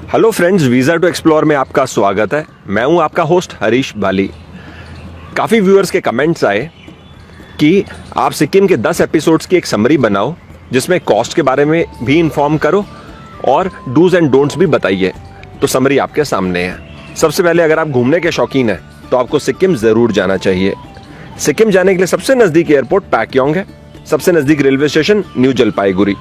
Hello friends, visa to explore में आपका स्वागत है। मैं हूं आपका होस्ट हरीश बाली। काफ़ी व्यूअर्स के कमेंट्स आए कि आप सिक्किम के 10 एपिसोड्स की एक समरी बनाओ जिसमें कॉस्ट के बारे में भी इन्फॉर्म करो और डूज एंड डोंट्स भी बताइए। तो समरी आपके सामने है। सबसे पहले, अगर आप घूमने के शौकीन हैं तो आपको सिक्किम ज़रूर जाना चाहिए। सिक्किम जाने के लिए सबसे नज़दीक एयरपोर्ट पैक्योंग है, सबसे नज़दीक रेलवे स्टेशन न्यू जलपाईगुड़ी।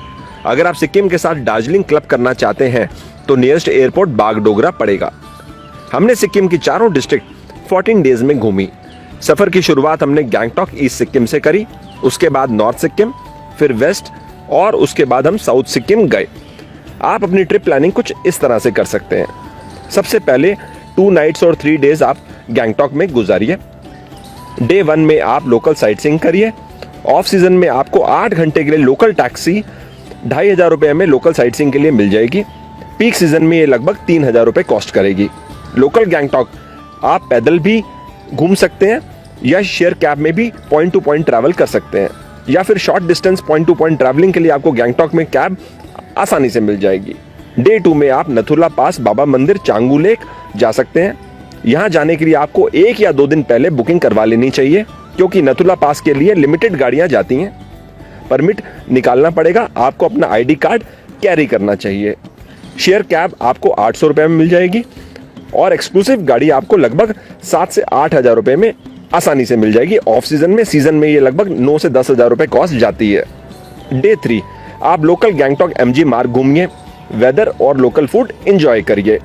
अगर आप सिक्किम के साथ दार्जिलिंग क्लब करना चाहते हैं तो नियरेस्ट एयरपोर्ट बागडोगरा पड़ेगा। हमने सिक्किम की चारों डिस्ट्रिक्ट 14 डेज में घूमी। सफर की शुरुआत हमने गैंगटॉक ईस्ट सिक्किम से करी, उसके बाद नॉर्थ सिक्किम, फिर वेस्ट और उसके बाद हम साउथ सिक्किम गए। आप अपनी ट्रिप प्लानिंग कुछ इस तरह से कर सकते हैं। सबसे पहले 2 नाइट्स और 3 डेज आप गैंगटॉक में गुजारिए। डे 1 में आप लोकल साइटसीइंग करिए। ऑफ सीजन में आपको 8 घंटे के लिए लोकल टैक्सी 2,500 रुपये में लोकल साइटसीइंग के लिए मिल जाएगी। पीक सीजन में ये लगभग 3,000 रुपये कॉस्ट करेगी। लोकल गैंगटॉक आप पैदल भी घूम सकते हैं या शेयर कैब में भी पॉइंट टू पॉइंट ट्रैवल कर सकते हैं, या फिर short distance point two point travelling के लिए आपको गैंगटॉक में कैब आसानी से मिल जाएगी। डे 2 में आप नथुला पास बाबा मंदिर चांगू लेक जा सकते हैं। यहाँ जाने के लिए आपको 1 या 2 दिन पहले बुकिंग करवा लेनी चाहिए, क्योंकि नथुला पास के लिए लिमिटेड गाड़ियाँ जाती हैं। परमिट निकालना पड़ेगा, आपको अपना ID कार्ड कैरी करना चाहिए। शेयर कैब आपको 800 रुपये में मिल जाएगी और एक्सक्लूसिव गाड़ी आपको लगभग 7 से 8,000 रुपये में आसानी से मिल जाएगी। ऑफ सीजन में ये लगभग 9 से 10,000 रुपये कॉस्ट जाती है। डे 3 आप लोकल गैंगटॉक MG मार्ग घूमिए, वेदर और लोकल फूड एंजॉय करिए।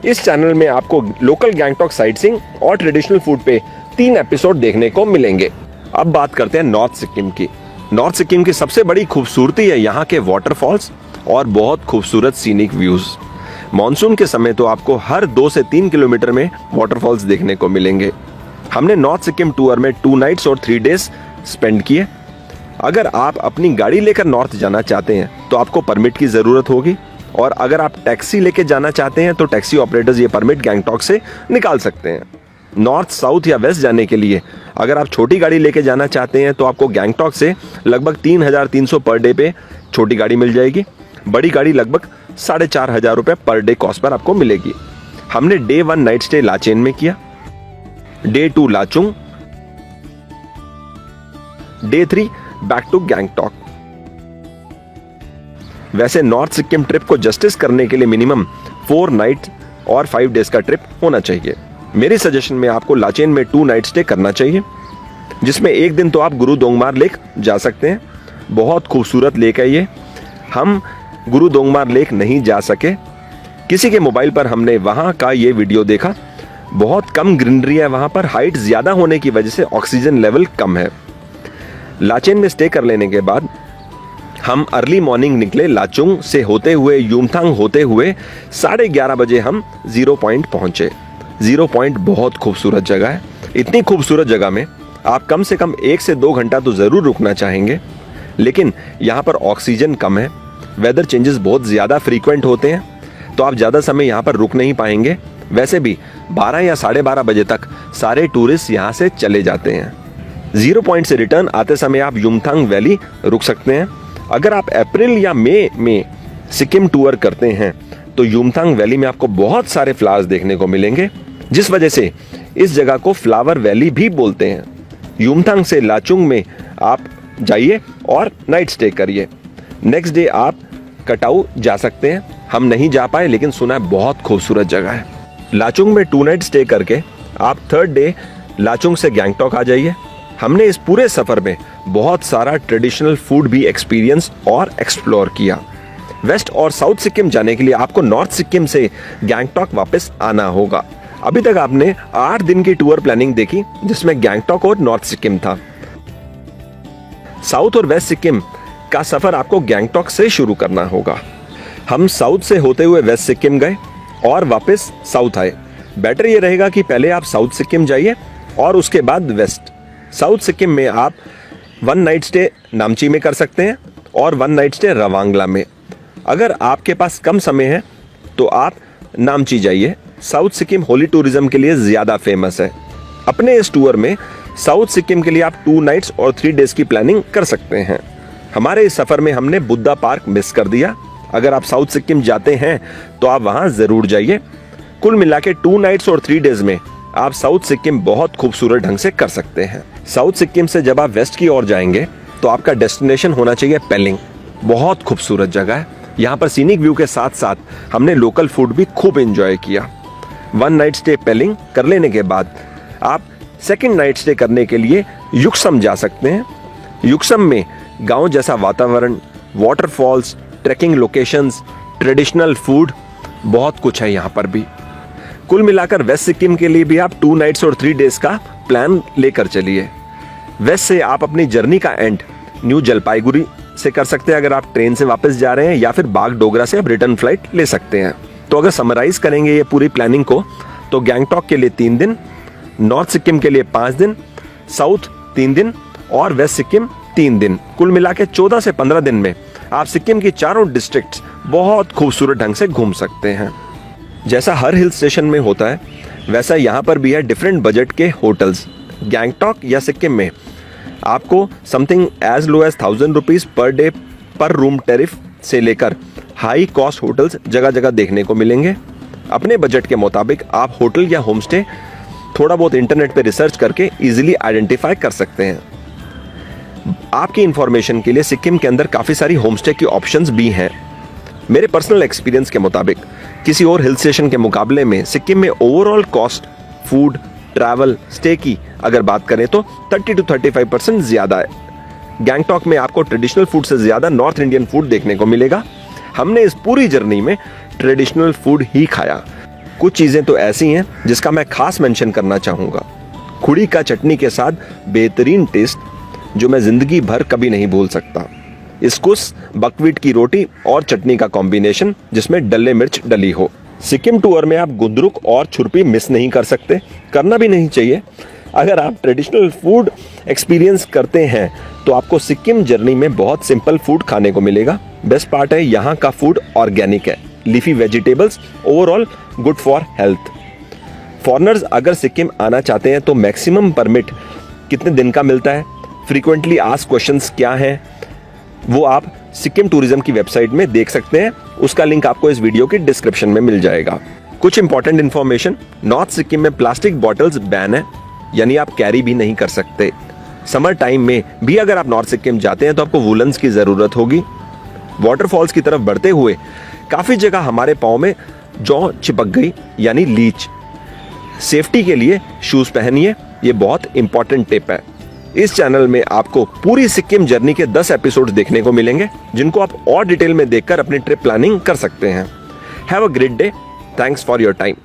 इस चैनल में आपको लोकल गैंगटॉक साइटसीइंग और ट्रेडिशनल फूड पे 3 एपिसोड देखने को मिलेंगे। अब बात करते हैं नॉर्थ सिक्किम की। नॉर्थ सिक्किम की सबसे बड़ी खूबसूरती है यहाँ के वाटरफॉल्स और बहुत खूबसूरत सीनिक व्यूज। मॉनसून के समय तो आपको हर 2 से 3 किलोमीटर में वाटरफॉल्स देखने को मिलेंगे। हमने नॉर्थ सिक्किम टूर में 2 नाइट्स और 3 डेज स्पेंड किए। अगर आप अपनी गाड़ी लेकर नॉर्थ जाना चाहते हैं तो आपको परमिट की ज़रूरत होगी, और अगर आप टैक्सी लेकर जाना चाहते हैं तो टैक्सी ऑपरेटर्स ये परमिट गैंगटॉक से निकाल सकते हैं। नॉर्थ, साउथ या वेस्ट जाने के लिए अगर आप छोटी गाड़ी लेके जाना चाहते हैं तो आपको गैंगटॉक से लगभग 3,300 पर डे पे छोटी गाड़ी मिल जाएगी। बड़ी गाड़ी लगभग 4,500 रुपये पर डे कॉस्ट पर आपको मिलेगी। हमने डे 1 नाइट स्टे लाचेन में किया, day 2 Lachung, day 3 back to Gangtok. वैसे नॉर्थ सिक्किम ट्रिप को जस्टिस करने के लिए मिनिमम 4 नाइट और 5 डेज का ट्रिप होना चाहिए। मेरे सजेशन में आपको लाचेन में 2 नाइट स्टे करना चाहिए, जिसमें एक दिन तो आप गुरु दोंगमार लेक जा सकते हैं। बहुत खूबसूरत लेक है ये। हम गुरु दोंगमार लेक नहीं जा सके, किसी के मोबाइल पर हमने वहाँ का ये वीडियो देखा। बहुत कम ग्रीनरी है वहाँ पर, हाइट ज़्यादा होने की वजह से ऑक्सीजन लेवल कम है। लाचेन में स्टे कर लेने के बाद हम अर्ली मॉर्निंग निकले। लाचुंग से होते हुए युमथांग होते हुए 11:30 बजे हम 0 पॉइंट पहुँचे। 0 पॉइंट बहुत खूबसूरत जगह है। इतनी खूबसूरत जगह में आप कम से कम 1 से 2 घंटा तो ज़रूर रुकना चाहेंगे, लेकिन यहाँ पर ऑक्सीजन कम है, वेदर चेंजेस बहुत ज़्यादा फ्रीक्वेंट होते हैं, तो आप ज़्यादा समय यहाँ पर रुक नहीं पाएंगे। वैसे भी 12 या 12:30 बजे तक सारे टूरिस्ट यहाँ से चले जाते हैं। 0 पॉइंट से रिटर्न आते समय आप युमथांग वैली रुक सकते हैं। अगर आप अप्रैल या मई में सिक्किम टूर करते हैं तो युमथांग वैली में आपको बहुत सारे फ्लावर्स देखने को मिलेंगे, जिस वजह से इस जगह को फ्लावर वैली भी बोलते हैं। युमथांग से लाचुंग में आप जाइए और नाइट स्टे करिए। नेक्स्ट डे आप कटाऊ जा सकते हैं। हम नहीं जा पाए, लेकिन सुना है बहुत खूबसूरत जगह है। लाचुंग में 2 नाइट स्टे करके आप 3rd डे लाचुंग से गैंगटॉक आ जाइए। हमने इस पूरे सफ़र में बहुत सारा ट्रेडिशनल फूड भी एक्सपीरियंस और एक्सप्लोर किया। वेस्ट और साउथ सिक्किम जाने के लिए आपको नॉर्थ सिक्किम से गैंगटॉक वापस आना होगा। अभी तक आपने 8 दिन की टूर प्लानिंग देखी, जिसमें गैंगटॉक और नॉर्थ सिक्किम था। साउथ और वेस्ट सिक्किम का सफर आपको गैंगटॉक से शुरू करना होगा। हम साउथ से होते हुए वेस्ट सिक्किम गए और वापस साउथ आए। बेटर ये रहेगा कि पहले आप साउथ सिक्किम जाइए और उसके बाद वेस्ट। साउथ सिक्किम में आप 1 नाइट स्टे नामची में कर सकते हैं और 1 नाइट स्टे रवांगला में। अगर आपके पास कम समय है तो आप नामची जाइए। साउथ सिक्किम होली टूरिज्म के लिए ज़्यादा फेमस है। अपने इस टूर में साउथ सिक्किम के लिए आप 2 नाइट्स और 3 डेज की प्लानिंग कर सकते हैं। हमारे इस सफ़र में हमने बुद्धा पार्क मिस कर दिया, अगर आप साउथ सिक्किम जाते हैं तो आप वहां जरूर जाइए। कुल मिला के 2 नाइट्स और 3 डेज में आप साउथ सिक्किम बहुत खूबसूरत ढंग से कर सकते हैं। साउथ सिक्किम से जब आप वेस्ट की ओर जाएंगे तो आपका डेस्टिनेशन होना चाहिए पेलिंग। बहुत खूबसूरत जगह है। यहाँ पर सीनिक व्यू के साथ साथ हमने लोकल फूड भी खूब एंजॉय किया। 1 नाइट स्टे पेलिंग कर लेने के बाद आप 2nd नाइट स्टे करने के लिए युक्सम जा सकते हैं। युक्सम में गांव जैसा वातावरण, waterfalls, trekking locations, traditional food, बहुत कुछ है यहाँ पर भी। कुल मिलाकर वेस्ट सिक्किम के लिए भी आप 2 नाइट्स और 3 डेज का प्लान लेकर चलिए। वेस्ट से आप अपनी जर्नी का एंड न्यू जलपाईगुड़ी से कर सकते हैं अगर आप ट्रेन से वापस जा रहे हैं, या फिर बागडोगरा से आप रिटर्न फ्लाइट ले सकते हैं। तो अगर समराइज करेंगे ये पूरी प्लानिंग को तो गैंगटॉक के लिए 3 दिन, नॉर्थ सिक्किम के लिए 5 दिन, साउथ 3 दिन और वेस्ट सिक्किम 3 दिन, कुल मिला के 14 से 15 दिन में आप सिक्किम की चारों डिस्ट्रिक्ट्स बहुत खूबसूरत ढंग से घूम सकते हैं। जैसा हर हिल स्टेशन में होता है वैसा यहाँ पर भी है डिफरेंट बजट के होटल्स। गैंगटॉक या सिक्किम में आपको something as low as 1000 rupees per day पर रूम टैरिफ से लेकर हाई कॉस्ट होटल्स जगह जगह देखने को मिलेंगे। अपने बजट के मुताबिक आप होटल या होमस्टे थोड़ा बहुत इंटरनेट पे रिसर्च करके इजीली आइडेंटिफाई कर सकते हैं। आपकी इंफॉर्मेशन के लिए सिक्किम के अंदर काफ़ी सारी होमस्टे की ऑप्शंस भी हैं। मेरे पर्सनल एक्सपीरियंस के मुताबिक किसी और हिल स्टेशन के मुकाबले में सिक्किम में overall cost, food, travel, stay की अगर बात करें तो 30 to 35% ज़्यादा है। गैंगटॉक में आपको ट्रेडिशनल फूड से ज़्यादा नॉर्थ इंडियन फूड देखने को मिलेगा। हमने इस पूरी जर्नी में ट्रेडिशनल फूड ही खाया। कुछ चीज़ें तो ऐसी हैं जिसका मैं खास मेंशन करना चाहूँगा। खुड़ी का चटनी के साथ बेहतरीन टेस्ट जो मैं ज़िंदगी भर कभी नहीं भूल सकता। इसकुस, बकवीट की रोटी और चटनी का कॉम्बिनेशन जिसमें डल्ले मिर्च डली हो। सिक्किम टूर में आप गुंदरुक और छुरपी मिस नहीं कर सकते, करना भी नहीं चाहिए। अगर आप ट्रेडिशनल फूड एक्सपीरियंस करते हैं तो आपको सिक्किम जर्नी में बहुत सिंपल फूड खाने को मिलेगा। बेस्ट पार्ट है यहाँ का फूड ऑर्गेनिक है, leafy vegetables, overall good for health. Foreigners अगर सिक्किम आना चाहते हैं तो मैक्सिमम परमिट कितने दिन का मिलता है, फ्रीक्वेंटली आस्क्ड क्वेश्चंस क्या हैं, वो आप सिक्किम टूरिज्म की वेबसाइट में देख सकते हैं। उसका लिंक आपको इस वीडियो की डिस्क्रिप्शन में मिल जाएगा। कुछ इंपॉर्टेंट इन्फॉर्मेशन, नॉर्थ सिक्किम में प्लास्टिक बॉटल्स बैन है, यानी आप कैरी भी नहीं कर सकते। समर टाइम में भी अगर आप नॉर्थ सिक्किम जाते हैं तो आपको वुलन्स की जरूरत होगी। वाटरफॉल्स की तरफ बढ़ते हुए काफी जगह हमारे पाँव में जौ चिपक गई, यानी लीच। सेफ्टी के लिए शूज पहनिए, ये बहुत इंपॉर्टेंट टिप है। इस चैनल में आपको पूरी सिक्किम जर्नी के 10 एपिसोड्स देखने को मिलेंगे जिनको आप और डिटेल में देखकर अपनी ट्रिप प्लानिंग कर सकते हैं। Have a great day. Thanks for your time.